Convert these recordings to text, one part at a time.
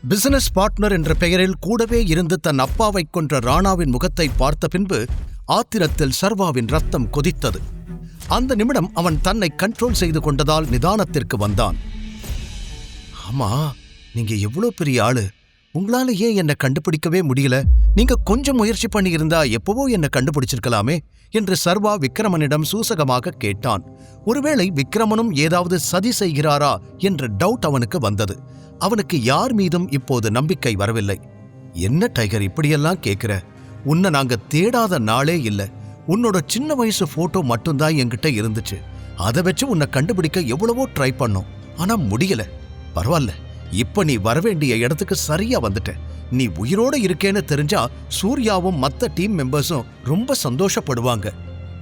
Business partner என்ற பெயரில் கூடவே இருந்து தன் அப்பாவை கொன்ற ராணாவின் முகத்தை பார்த்த பின்பு ஆத்திரத்தில் சர்வாவின் ரத்தம் கொதித்தது. அந்த நிமிடம் அவன் தன்னை கண்ட்ரோல் செய்து கொண்டதால் நிதானத்திற்கு வந்தான். ஆமா, நீங்க எவ்வளோ பெரிய ஆளு, உங்களால ஏன் என்னை கண்டுபிடிக்கவே முடியல? நீங்க கொஞ்சம் முயற்சி பண்ணியிருந்தா எப்பவோ என்னை கண்டுபிடிச்சிருக்கலாமே என்று சர்வா விக்ரமனிடம் சூசகமாக கேட்டான். ஒருவேளை விக்ரமனும் ஏதாவது சதி செய்கிறாரா என்ற டவுட் அவனுக்கு வந்தது. அவனுக்கு யார் மீதும் இப்போது நம்பிக்கை வரவில்லை. என்ன டைகர் இப்படியெல்லாம் கேட்கிற? உன்னை நாங்க தேடாத நாளே இல்ல. உன்னோட சின்ன வயசு போட்டோ மட்டும்தான் என்கிட்ட இருந்துச்சு. அதை வச்சு உன்னை கண்டுபிடிக்க எவ்வளவோ ட்ரை பண்ணோம், ஆனா முடியல. பரவாயில்ல, இப்ப நீ வரவேண்டிய இடத்துக்கு சரியா வந்துட்ட. நீ உயிரோட இருக்கேன்னு தெரிஞ்சா சூர்யாவும் மத்த டீம் மெம்பர்ஸும் ரொம்ப சந்தோஷப்படுவாங்க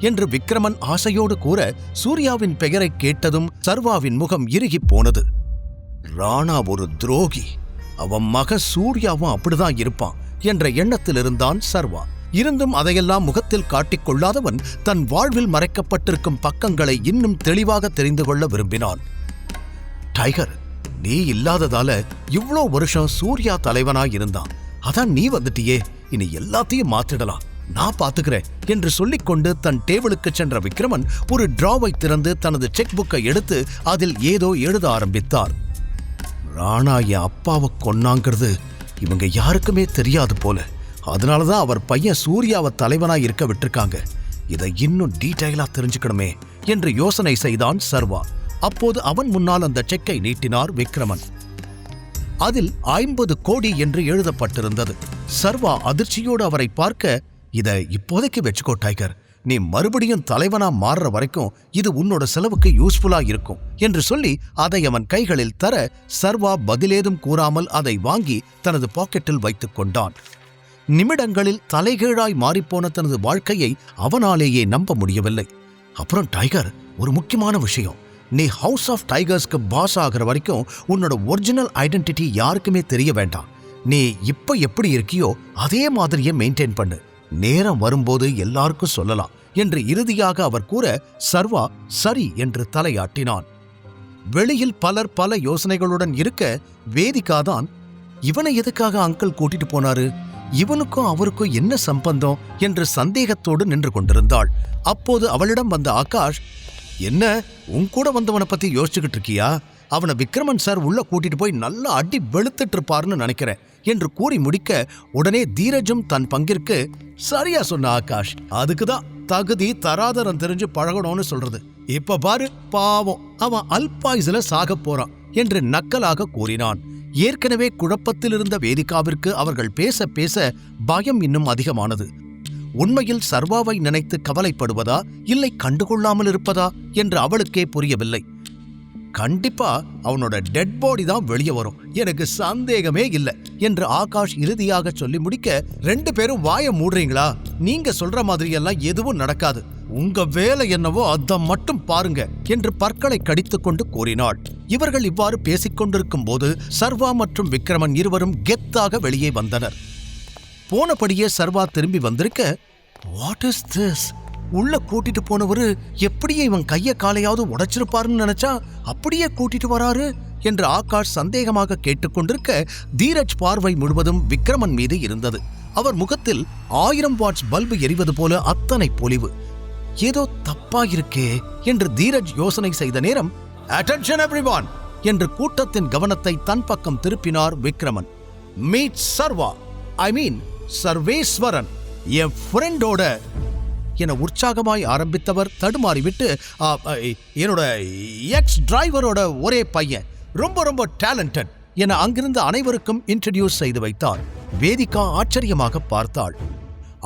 என்று விக்ரமன் ஆசையோடு கூற, சூர்யாவின் பெயரை கேட்டதும் சர்வாவின் முகம் இறுகி போனது. ராணா ஒரு துரோகி, அவன் மக சூர்யாவும் அப்படிதான் இருப்பான் என்ற எண்ணத்தில் இருந்தான் சர்வா. இருந்தும் அதையெல்லாம் முகத்தில் காட்டிக்கொள்ளாதவன் தன் வாழ்வில் மறைக்கப்பட்டிருக்கும் பக்கங்களை இன்னும் தெளிவாக தெரிந்து கொள்ள விரும்பினான். டைகர், நீ இல்லாததால இவ்ளோ வருஷம் சூர்யா தலைவனாய் இருந்தான். அதான் நீ வந்துட்டியே, இனி எல்லாத்தையும் மாத்திடலாம், நான் பாத்துக்கிறேன் என்று சொல்லிக்கொண்டு தன் டேபிளுக்கு சென்ற விக்ரமன் ஒரு டிராவை திறந்து தனது செக் புக்கை எடுத்து அதில் ஏதோ எழுத ஆரம்பித்தார். ராணா என் அப்பாவை கொன்னாங்கிறது இவங்க யாருக்குமே தெரியாது போல. அதனாலதான் அவர் பையன் சூர்யாவை தலைவனாய் இருக்க விட்டுருக்காங்க. இதை இன்னும் டீடைலா தெரிஞ்சுக்கணுமே என்று யோசனை செய்தான் சர்வா. அப்போது அவன் முன்னால் அந்த செக்கை நீட்டினார் விக்ரமன். அதில் 50 கோடி என்று எழுதப்பட்டிருந்தது. சர்வா அதிர்ச்சியோடு அவரை பார்க்க, இதை இப்போதைக்கு வச்சுக்கோ டைகர், நீ மறுபடியும் தலைவனா மாறுற வரைக்கும் இது உன்னோட செலவுக்கு யூஸ்ஃபுல்லா இருக்கும் என்று சொல்லி அதை அவன் கைகளில் தர, சர்வா பதிலேதும் கூறாமல் அதை வாங்கி தனது பாக்கெட்டில் வைத்துக் கொண்டான். நிமிடங்களில் தலைகீழாய் மாறிப்போன தனது வாழ்க்கையை அவனாலேயே நம்ப முடியவில்லை. அப்புறம் டைகர், ஒரு முக்கியமான விஷயம், நீ ஹவுஸ் ஆஃப் டைகர்ஸ்க்கு பாஸ் ஆகிற வரைக்கும் உன்னோட ஒரிஜினல் ஐடென்டிட்டி யாருக்குமே தெரிய வேண்டாம். நீ இப்ப எப்படி இருக்கியோ அதே மாதிரியே மெயின்டைன் பண்ணு. நேரம் வரும்போது எல்லாருக்கும் சொல்லலாம் என்று இறுதியாக அவர் கூற, சர்வா சரி என்று தலையாட்டினான். வெளியில் பலர் பல யோசனைகளுடன் இருக்க, வேதிகாதான் இவனை எதுக்காக அங்கிள் கூட்டிட்டு போனாரு, இவனுக்கும் அவருக்கும் என்ன சம்பந்தம் என்று சந்தேகத்தோடு நின்று கொண்டிருந்தாள். அப்போது அவளிடம் வந்த ஆகாஷ், என்ன உன் கூட வந்தவனை பத்தி யோசிச்சுக்கிட்டு இருக்கியா? அவனை விக்ரமன் சார் உள்ள கூட்டிட்டு போய் நல்லா அடி வெளுத்துட்டு இருப்பாருன்னு நினைக்கிறேன் என்று கூறி முடிக்க, உடனே தீரஜும் தன் பங்கிற்கு, சரியா சொன்ன ஆகாஷ், அதுக்குதான் தகுதி தராதரம் தெரிஞ்சு பழகணும்னு சொல்றது. இப்ப பாரு, பாவம் அவன் அல்பாயுசுல சாக போறான் என்று நக்கலாக கூறினான். ஏற்கனவே குழப்பத்தில் இருந்த வேதிகாவிற்கு அவர்கள் பேச பேச பயம் இன்னும் அதிகமானது. உண்மையில் சர்வாவை நினைத்து கவலைப்படுவதா இல்லை கண்டுகொள்ளாமல் இருப்பதா என்று அவளுக்கே புரியவில்லை. கண்டிப்பா அவனோட டெட் பாடி தான் வெளியே வரும், எனக்கு சந்தேகமே இல்லை என்று ஆகாஷ் இறுதியாக சொல்லி முடிக்க, 2 பேரும் வாய மூடுறீங்களா? நீங்க சொல்ற மாதிரி எல்லாம் எதுவும் நடக்காது, உங்க வேலை என்னவோ அதை மட்டும் பாருங்க என்று பற்களை கடித்துக் கொண்டு கூறினாள். இவர்கள் இவ்வாறு பேசிக்கொண்டிருக்கும் போது சர்வா மற்றும் விக்ரமன் இருவரும் கெத்தாக வெளியே வந்தனர். போனபடியே சர்வா திரும்பி வந்திருக்க, வாட் இஸ் திஸ்? உள்ள கூட்டிட்டு போனவரு எப்படியே இவன் கைய காலையாவது உடைச்சிருப்பாருன்னு நினைச்சா அப்படியே கூட்டிட்டு வராரு என்று ஆகாஷ் சந்தேகமாக கேட்டுக்கொண்டிருக்க, தீரஜ் பார்வை முழுவதும் விக்ரமன் மீது இருந்தது. அவர் முகத்தில் 1000 வாட்ஸ் பல்பு எரிவது போல அத்தனை பொலிவு. ஏதோ தப்பாயிருக்கே என்று தீரஜ் யோசனை செய்த நேரம், அட்டென்ஷன் எவ்ரிவான் என்று கூட்டத்தின் கவனத்தை தன் பக்கம் திருப்பினார் விக்ரமன். மீட் சர்வா, ஐ மீன் சர்வேஸ்வரன், என் ஃப்ரெண்டோட என உற்சாகமாய் ஆரம்பித்தவர் தடுமாறிவிட்டு, என்னோட எக்ஸ் டிரைவரோட ஒரே பையன், ரொம்ப ரொம்ப டேலண்டட் என அங்கிருந்த அனைவருக்கும் இன்ட்ரடியூஸ் செய்து வைத்தார். வேதிகா ஆச்சரியமாக பார்த்தாள்.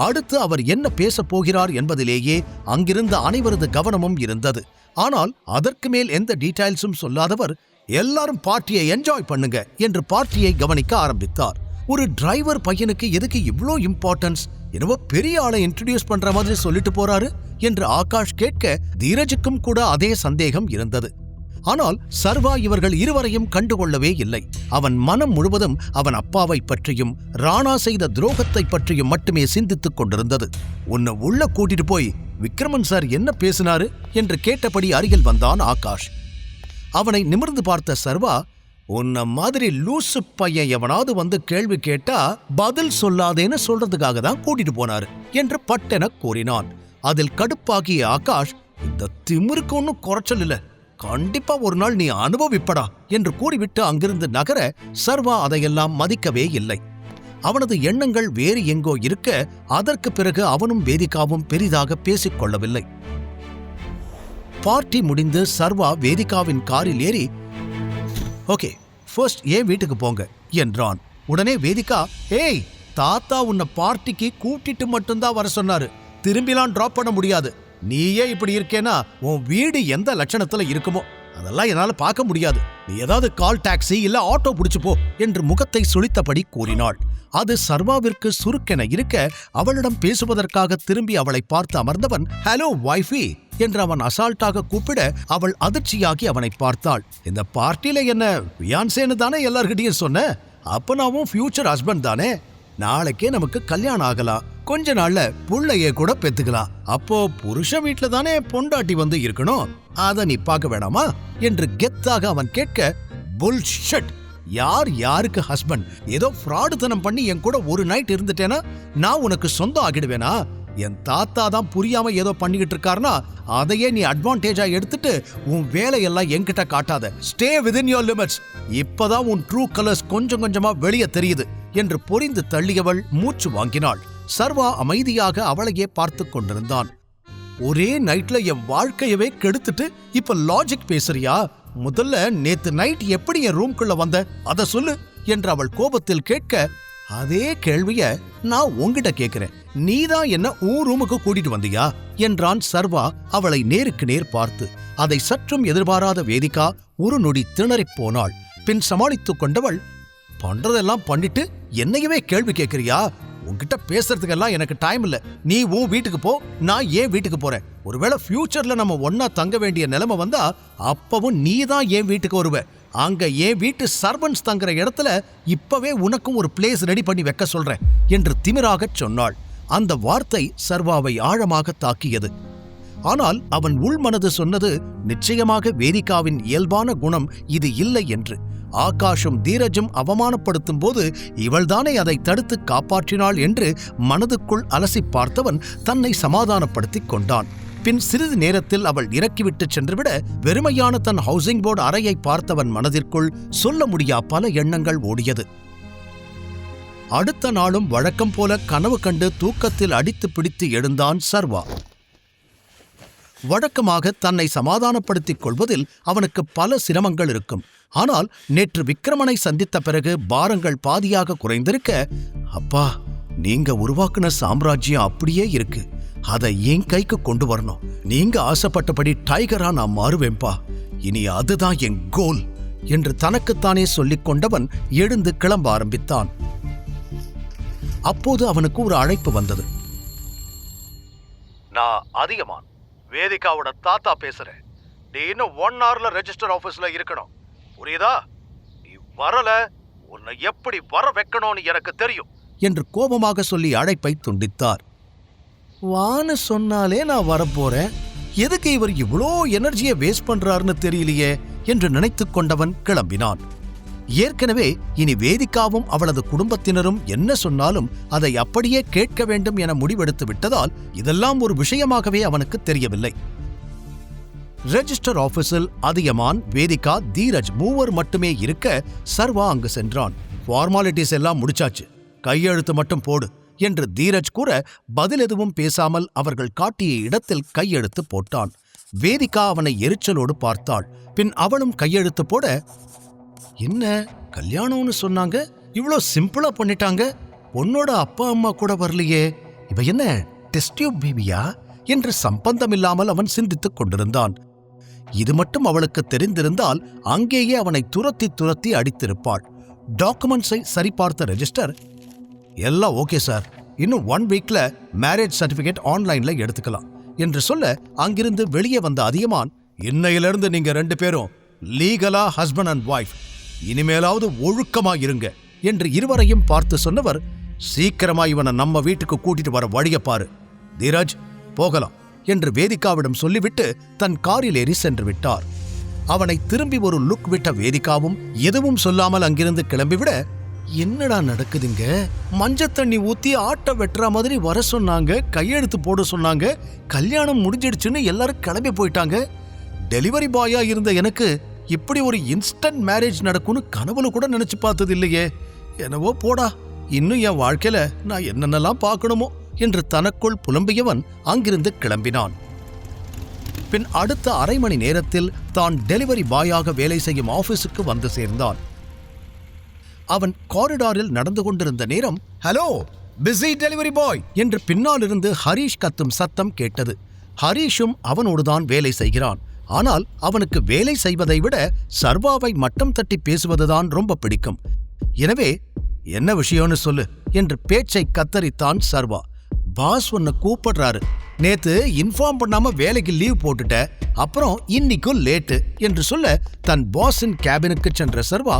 அடுத்து அவர் என்ன பேசப் போகிறார் என்பதிலேயே அங்கிருந்த அனைவரது கவனமும் இருந்தது. ஆனால் அதற்கு மேல் எந்த டீடைல்ஸும் சொல்லாதவர், எல்லாரும் பார்ட்டியை என்ஜாய் பண்ணுங்க என்று பார்ட்டியை கவனிக்க ஆரம்பித்தார். ஒரு டிரைவர் பையனுக்கு எதுக்கு இவ்ளோ இம்பார்ட்டன்ஸ்? என்னவோ பெரிய ஆளை இன்ட்ரடியூஸ் பண்ற மாதிரி சொல்லிட்டு போறாரு என்று ஆகாஷ் கேட்க, தீரஜுக்கும் கூட அதே சந்தேகம் இருந்தது. ஆனால் சர்வா இவர்கள் இருவரையும் கண்டுகொள்ளவே இல்லை. அவன் மனம் முழுவதும் அவன் அப்பாவை பற்றியும் ராணா செய்த துரோகத்தை பற்றியும் மட்டுமே சிந்தித்துக் கொண்டிருந்தது. உன்னை உள்ள கூட்டிட்டு போய் விக்ரமன் சார் என்ன பேசினாரு என்று கேட்டபடி அருகில் வந்தான் ஆகாஷ். அவனை நிமிர்ந்து பார்த்த சர்வா, உன்ன மாதிரி லூசு பையன் எவனாவது வந்து கேள்வி கேட்டா பதில் சொல்லாதேன்னு சொல்றதுக்காக தான் கூட்டிட்டு போனாரு என்று பட்டென கூறினான். அதில் கடுப்பாகிய ஆகாஷ், இந்த திமிருக்கு ஒன்னும் குறைச்சல் இல்ல, கண்டிப்பா ஒரு நாள் நீ அனுபவிப்படா என்று கூறிவிட்டு அங்கிருந்து நகர சர்வா அதையெல்லாம் மதிக்கவே இல்லை. அவனது எண்ணங்கள் வேறு எங்கோ இருக்க அதற்கு பிறகு அவனும் வேதிகாவும் பெரிதாக பேசிக்கொள்ளவில்லை. பார்ட்டி முடிந்து சர்வா வேதிகாவின் காரில் ஏறி, ஓகே ஃபர்ஸ்ட் ஏன் வீட்டுக்கு போங்க என்றான். உடனே வேதிகா, ஏய் தாத்தா உன்னை பார்ட்டிக்கு கூட்டிட்டு மட்டும்தான் வர சொன்னாரு, திரும்பிலாம் டிராப் பண்ண முடியாது. நீயே இப்படி இருக்கேனா உன் வீடு எந்த லட்சணத்துல இருக்குமோ அதெல்லாம் என்னால பார்க்க முடியாது. நீ ஏதாவது கால் டாக்ஸி இல்ல ஆட்டோ பிடிச்சு போ என்று முகத்தை சுளித்தபடி கூறினாள். அது சர்வாவிற்கு சுருக்கென இருக்க அவளிடம் பேசுவதற்காக திரும்பி அவளை பார்த்து அமர்ந்தவன், ஹலோ வைஃபி என்று அவன் அசால்ட்டாக கூப்பிட அவள் அதிர்ச்சியாகி அவனை பார்த்தாள். இந்த பார்ட்டியில என்ன வியான்சேன்னு தானே எல்லார்கிட்டையும் சொன்ன, அப்ப நாவும் ஃபியூச்சர் ஹஸ்பண்ட் தானே, நாளைக்கே நமக்கு கல்யாணம் ஆகலாம், கொஞ்ச நாள்ல புள்ளையே கூட பெத்துக்கலாம், அப்போ புருஷன் வீட்டுல தானே பொண்டாட்டி வந்து இருக்கணும், அத நீ பார்க்க வேணாமா என்று கெத்தாக அவன் கேட்க, புல்ஷிட், யார் யாருக்கு ஹஸ்பண்ட்? ஏதோ ஃப்ராடுத்தனம் பண்ணி என் கூட ஒரு நைட் இருந்துட்டேனா நான் உனக்கு சொந்தம் ஆகிடுவேனா? என் தாத்தா தான் புரியாம ஏதோ பண்ணிக்கிட்டு இருக்காருனா அதையே நீ அட்வான்டேஜா எடுத்துட்டு உன் வேலையெல்லாம் என்கிட்ட காட்டாத. Stay within your limits. இப்பதான் உன் ட்ரூ கலர்ஸ் கொஞ்சம் கொஞ்சமா வெளியே தெரியுது என்று பொரிந்து தள்ளியவள் மூச்சு வாங்கினாள். சர்வா அமைதியாக அவளையே பார்த்து கொண்டிருந்தான். ஒரே நைட்ல என் வாழ்க்கையவே கெடுத்துட்டு இப்ப லாஜிக் பேசுறியா? முதல்ல நேத்து நைட் எப்படி என் ரூம்குள்ள வந்த அத சொல்லு என்று அவள் கோபத்தில் கேட்க, அதே கேள்விய நான் உன்கிட்ட கேட்கிறேன், நீதான் என்ன உன் ரூமுக்கு கூட்டிட்டு வந்தியா என்றான் சர்வா அவளை நேருக்கு நேர் பார்த்து. அதை சற்றும் எதிர்பாராத வேதிகா ஒரு நொடி திணறிப் போனாள். பின் சமாளித்துக் கொண்டவள், பண்றதெல்லாம் பண்ணிட்டு என்னையவே கேள்வி கேட்கிறியா? உன்கிட்ட பேசுறதுக்கெல்லாம் எனக்கு டைம் இல்ல. நீ உன் வீட்டுக்கு போ, நான் ஏன் வீட்டுக்கு போறேன். ஒருவேளை ஃபியூச்சர்ல நம்ம ஒன்னா தங்க வேண்டிய நிலைமை வந்தா அப்பவும் நீ தான் என் வீட்டுக்கு வருவ. அங்க என் வீட்டு சர்வன்ஸ் தங்குற இடத்துல இப்பவே உனக்கும் ஒரு பிளேஸ் ரெடி பண்ணி வைக்க சொல்றேன் என்று திமிராக சொன்னாள். அந்த வார்த்தை சர்வாவை ஆழமாக தாக்கியது. ஆனால் அவன் உள்மனது சொன்னது நிச்சயமாக வேதிகாவின் இயல்பான குணம் இது இல்லை என்று. ஆகாஷும் தீரஜும் அவமானப்படுத்தும் போது இவள்தானே அதை தடுத்து காப்பாற்றினாள் என்று மனதுக்குள் அலசி பார்த்தவன் தன்னை சமாதானப்படுத்திக் கொண்டான். பின் சிறிது நேரத்தில் அவள் இறக்கிவிட்டு சென்றுவிட வெறுமையான தன் ஹவுசிங் போர்டு அறையை பார்த்தவன் மனதிற்குள் சொல்ல முடியா பல எண்ணங்கள் ஓடியது. அடுத்த நாளும் வழக்கம் போல கனவு கண்டு தூக்கத்தில் அடித்து பிடித்து எழுந்தான் சர்வா. வழக்கமாக தன்னை சமாதானப்படுத்திக் கொள்வதில் அவனுக்கு பல சிரமங்கள் இருக்கும். ஆனால் நேற்று விக்ரமனை சந்தித்த பிறகு பாரங்கள் பாதியாக குறைந்திருக்க, அப்பா, நீங்க உருவாக்குன சாம்ராஜ்யம் அப்படியே இருக்கு, அதை என் கைக்கு கொண்டு வரணும். நீங்க ஆசைப்பட்டபடி டைகரா நான் மாறுவேன்பா, இனி அதுதான் என் கோல் என்று தனக்குத்தானே சொல்லிக் கொண்டவன் எழுந்து கிளம்ப ஆரம்பித்தான். அப்போது அவனுக்கு ஒரு அழைப்பு வந்தது. நான் அதிகமான், வேதிகாவோட தாத்தா பேசுறேன். நீ இன்னும் 1 hourல ரெஜிஸ்டர் ஆபீஸ்ல இருக்கணும், புரியுதா? நீ வரல, உன்னை எப்படி வர வைக்கணும்னு எனக்கு தெரியும் என்று கோபமாக சொல்லி அழைப்பை துண்டித்தார். வான்னு சொன்னாலே நான் வரப்போறேன், எதுக்கு இவர் இவ்வளோ எனர்ஜியை வேஸ்ட் பண்றாருன்னு தெரியலையே என்று நினைத்துக் கொண்டவன் கிளம்பினான். ஏற்கனவே இனி வேதிகாவும் அவளது குடும்பத்தினரும் என்ன சொன்னாலும் அதை அப்படியே கேட்க வேண்டும் என முடிவெடுத்து விட்டதால் இதெல்லாம் ஒரு விஷயமாகவே அவனுக்கு தெரியவில்லை. ரெஜிஸ்டர் ஆபீஸில் அதியமான், வேதிகா, தீரஜ் மூவர் மட்டுமே இருக்க சர்வா அங்கு சென்றான். ஃபார்மாலிட்டிஸ் எல்லாம் முடிச்சாச்சு, கையெழுத்து மட்டும் போடு என்று தீரஜ் கூற பதில் எதுவும் பேசாமல் அவர்கள் காட்டிய இடத்தில் கையெழுத்து போட்டான். வேதிகா அவனை எரிச்சலோடு பார்த்தாள். பின் அவளும் கையெழுத்து போட, என்ன கல்யாணம்னு சொன்னாங்க, இவ்வளோ சிம்பிளா பண்ணிட்டாங்க, பொண்ணோட அப்பா அம்மா கூட வரலையே, இவ என்ன டெஸ்ட் டியூப் பேபியா என்று சம்பந்தமில்லாமல் அவன் சிந்தித்துக் கொண்டிருந்தான். இது மட்டும் அவளுக்கு தெரிந்திருந்தால் அங்கேயே அவனை துரத்தி துரத்தி அடித்திருப்பாள். டாக்குமெண்ட்ஸை சரிபார்த்த ரெஜிஸ்டர், எல்லாம் ஓகே சார், இன்னும் 1 வீக்ல மேரேஜ் சர்டிபிகேட் ஆன்லைன்ல எடுத்துக்கலாம் என்று சொல்ல அங்கிருந்து வெளியே வந்த அதியமான், இன்னையிலிருந்து நீங்க 2 பேரும் லீகலா ஹஸ்பண்ட் அண்ட் வைஃப், இனிமேலாவது ஒழுக்கமா இருங்க என்று இருவரையும் பார்த்து சொன்னவர், சீக்கிரமா இவனை நம்ம வீட்டுக்கு கூட்டிட்டு வர வழிய பாரு, தீரஜ் போகலாம் என்று வேதிகாவிடம் சொல்லிவிட்டு தன் காரில் ஏறி சென்று விட்டார். அவனை திரும்பி ஒரு லுக் விட்ட வேதிகாவும் எதுவும் சொல்லாமல் அங்கிருந்து கிளம்பிவிட, என்னடா நடக்குதுங்க? மஞ்சள் தண்ணி ஊத்தி ஆட்டை வெட்டுற மாதிரி வர சொன்னாங்க, கையெழுத்து போட சொன்னாங்க, கல்யாணம் முடிஞ்சிடுச்சுன்னு எல்லாரும் கிளம்பி போயிட்டாங்க. டெலிவரி பாயா இருந்த எனக்கு இப்படி ஒரு இன்ஸ்டன்ட் மேரேஜ் நடக்கும்னு கனவுல கூட நினைச்சு பார்த்தது இல்லையே. என்னவோ போடா, இன்னும் என் வாழ்க்கையில நான் என்னென்னலாம் பார்க்கணுமோ என்று தனக்குள் புலம்பியவன் அங்கிருந்து கிளம்பினான். பின் அடுத்த அரை மணி நேரத்தில் தான் டெலிவரி பாயாக வேலை செய்யும் ஆபீஸுக்கு வந்து சேர்ந்தான். அவன் காரிடாரில் நடந்து கொண்டிருந்த நேரம், ஹலோ பிஸி டெலிவரி பாய் என்று பின்னால் இருந்து ஹரீஷ் கத்தும் சத்தம் கேட்டது. ஹரீஷும் அவனோடுதான் வேலை செய்கிறான். ஆனால் அவனுக்கு வேலை செய்வதை விட சர்வாவை மட்டம் தட்டி பேசுவதுதான் ரொம்ப பிடிக்கும். எனவே என்ன விஷயம்னு சொல்லு என்று பேச்சை கத்தரித்தான் சர்வா. பாஸ் உன்னை கூப்பிடுறாரு, நேத்து இன்ஃபார்ம் பண்ணாம வேலைக்கு லீவ் போட்டுட்ட, அப்புறம் இன்னைக்கும் லேட்டு என்று சொல்ல தன் பாஸின் கேபினுக்கு சென்ற சர்வா,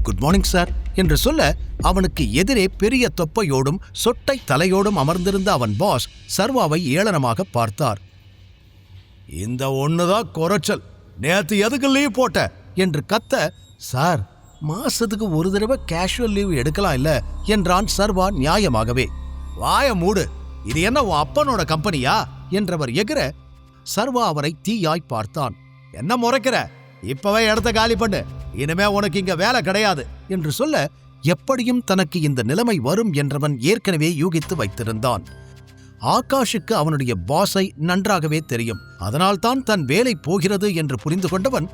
குட் மார்னிங் சார் என்று சொல்ல அவனுக்கு எதிரே பெரிய தொப்பையோடும் சொட்டை தலையோடும் அமர்ந்திருந்த அவன் பாஸ் சர்வாவை ஏளனமாக பார்த்தார். இந்த ஒண்ணுதான் குறைச்சல், நேத்து எதுக்கு லீவ் போட்ட என்று கத்த, சார் மாசத்துக்கு ஒரு தடவை கேஷுவல் லீவ் எடுக்கலாம் இல்ல என்றான் சர்வா நியாயமாகவே. வாய மூடு, இது என்ன உன் அப்பனோட கம்பெனியா என்றவர் எகிர சர்வா அவரை தீயாய் பார்த்தான். என்ன முறைக்கிற? இப்பவே இடத்த காலி பண்ணு, இனிமே உனக்கு இங்க வேலை கிடையாது என்று சொல்ல, எப்படியும் தனக்கு இந்த நிலைமை வரும் என்றவன் ஏற்கனவே யூகித்து வைத்திருந்தான். ஆகாஷுக்கு அவனுடைய பாஸை நன்றாகவே தெரியும். அதனால்தான் தன் வேலை போகிறது என்று புரிந்து கொண்டவன்,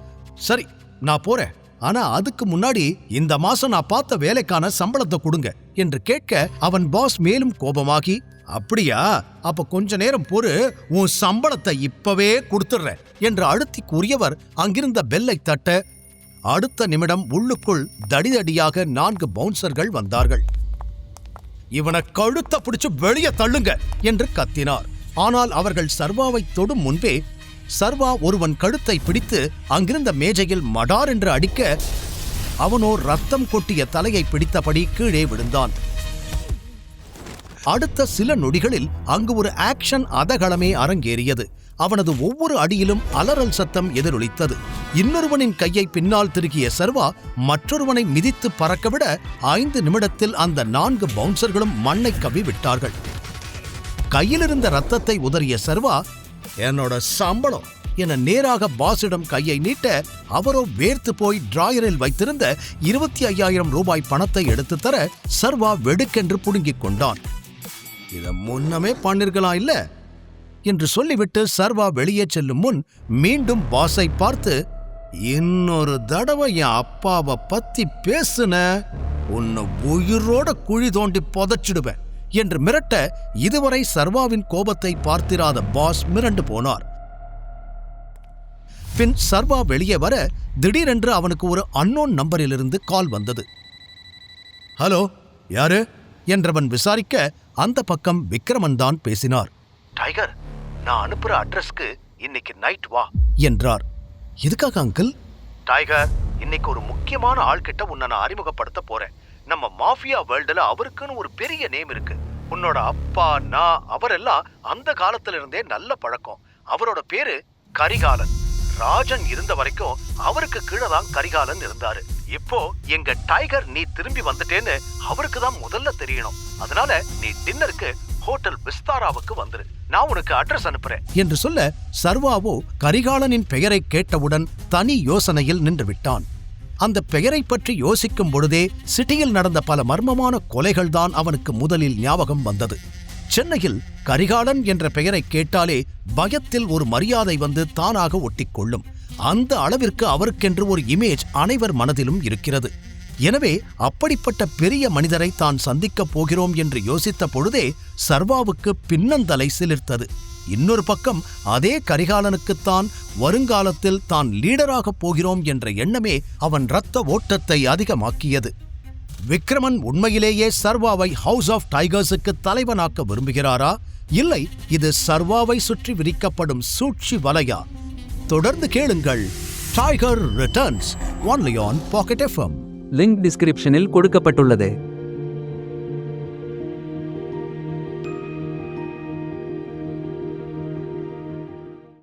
சரி நான் போறேன், ஆனா அதுக்கு முன்னாடி இந்த மாசம் நான் பார்த்த வேலைக்கான சம்பளத்தை கொடுங்க என்று கேட்க அவன் பாஸ் மேலும் கோபமாகி, அப்படியா, அப்ப கொஞ்ச நேரம் பொறு, உன் சம்பளத்தை இப்பவே கொடுத்துடுற என்று அழுத்தி கூறியவர் அங்கிருந்த பெல்லை தட்ட, அடுத்த நிமிடம் உள்ளுக்குள் தடிதடியாக 4 பவுன்சர்கள் வந்தார்கள். இவனை கழுத்த பிடிச்சு வெளியே தள்ளுங்க என்று கத்தினார். ஆனால் அவர்கள் சர்வாவை தொடும் முன்பே சர்வா ஒருவன் கழுத்தை பிடித்து அங்கிருந்த மேஜையில் மடார் என்று அடிக்க, அவனோ ரத்தம் கொட்டிய தலையை பிடித்தபடி கீழே விழுந்தான். அடுத்த சில நொடிகளில் அங்கு ஒரு ஆக்ஷன் அதகளமே அரங்கேறியது. அவனது ஒவ்வொரு அடியிலும் அலறல் சத்தம் எதிரொலித்தது. இன்னொருவனின் கையை பின்னால் திருகிய சர்வா மற்றொருவனை மிதித்து பறக்கவிட 5 நிமிடத்தில் அந்த 4 பவுன்சர்களும் மண்ணை கவ்வி விட்டார்கள். கையிலிருந்த ரத்தத்தை உதறிய சர்வா, என்னோட சம்பளம் என நேராக பாஸிடம் கையை நீட்ட, அவரோ வேர்த்து போய் டிராயரில் வைத்திருந்த 25,000 ரூபாய் பணத்தை எடுத்து தர சர்வா வெடுக்கென்று புடுங்கிக் கொண்டான். இத முன்னமே பண்ணிருக்கலாம் இல்ல என்று சொல்லிவிட்டு சர்வா வெளியே செல்லும் முன் மீண்டும் பாஸை பார்த்து, இன்னொரு தடவை என் அப்பாவை பத்தி பேசுன, உன்னை உயிரோட குழி தோண்டி புதைச்சிடுவேன் என்று மிரட்ட, இதுவரை சர்வாவின் கோபத்தை பார்த்திராத பாஸ் மிரண்டு போனார். பின் சர்வா வெளியே வர திடீரென்று அவனுக்கு ஒரு அன்னோன் நம்பரிலிருந்து கால் வந்தது. ஹலோ, யாரு என்றவன் விசாரிக்க, அந்த பக்கம் விக்ரமன் தான் பேசினார். டைகர், நான் அனுப்புற அட்ரஸ்க்கு இன்னைக்கு நைட் வா என்றார். எதுக்காக அங்கிள்? டைகர், இன்னைக்கு ஒரு முக்கியமான ஆள் கிட்ட உன்னை நான் அறிமுகப்படுத்த போறேன். நம்ம மாஃபியா வேர்ல்டுல அவருக்குன்னு ஒரு பெரிய நேம் இருக்கு. உன்னோட அப்பா, நான், அவரெல்லாம் அந்த காலத்துல இருந்தே நல்ல பழக்கம். அவரோட பேரு கரிகாலன். ராஜன் இருந்த வரைக்கும் அவருக்கு கீழே தான் கரிகாலன் இருந்தாரு. இப்போ எங்க டைகர் நீ திரும்பி வந்துட்டேன்னு அவருக்கு தான் முதல்ல தெரியணும். அதனால நீ டின்னருக்கு ஹோட்டல் விஸ்தாராவுக்கு வந்துரு, நான் உனக்கு அட்ரஸ் அனுப்புறேன் என்று சொல்ல, சர்வாவோ கரிகாலனின் பெயரை கேட்டவுடன் தனி யோசனையில் நின்று விட்டான். அந்த பெயரை பற்றி யோசிக்கும் பொழுதே சிட்டியில் நடந்த பல மர்மமான கொலைகள் தான் அவனுக்கு முதலில் ஞாபகம் வந்தது. சென்னையில் கரிகாலன் என்ற பெயரை கேட்டாலே பயத்தில் ஒரு மரியாதை வந்து தானாக ஒட்டிக்கொள்ளும். அந்த அளவிற்கு அவருக்கென்று ஒரு இமேஜ் அனைவர் மனதிலும் இருக்கிறது. எனவே அப்படிப்பட்ட பெரிய மனிதரை தான் சந்திக்கப் போகிறோம் என்று யோசித்த பொழுதே சர்வாவுக்கு பின்னந்தலை சிலிர்த்தது. இன்னொரு பக்கம் அதே கரிகாலனுக்குத்தான் வருங்காலத்தில் தான் லீடராகப் போகிறோம் என்ற எண்ணமே அவன் இரத்த ஓட்டத்தை அதிகமாக்கியது. விக்ரமன் உண்மையிலேயே சர்வாவை ஹவுஸ் ஆஃப் டைகர்ஸுக்கு தலைவனாக்க விரும்புகிறாரா, இல்லை இது சர்வாவை சுற்றி விரிக்கப்படும் சூழ்ச்சி வலையா? தொடர்ந்து கேளுங்கள். Tiger Returns, only on Pocket FM. Link டிஸ்கிரிப்ஷனில் கொடுக்கப்பட்டுள்ளது.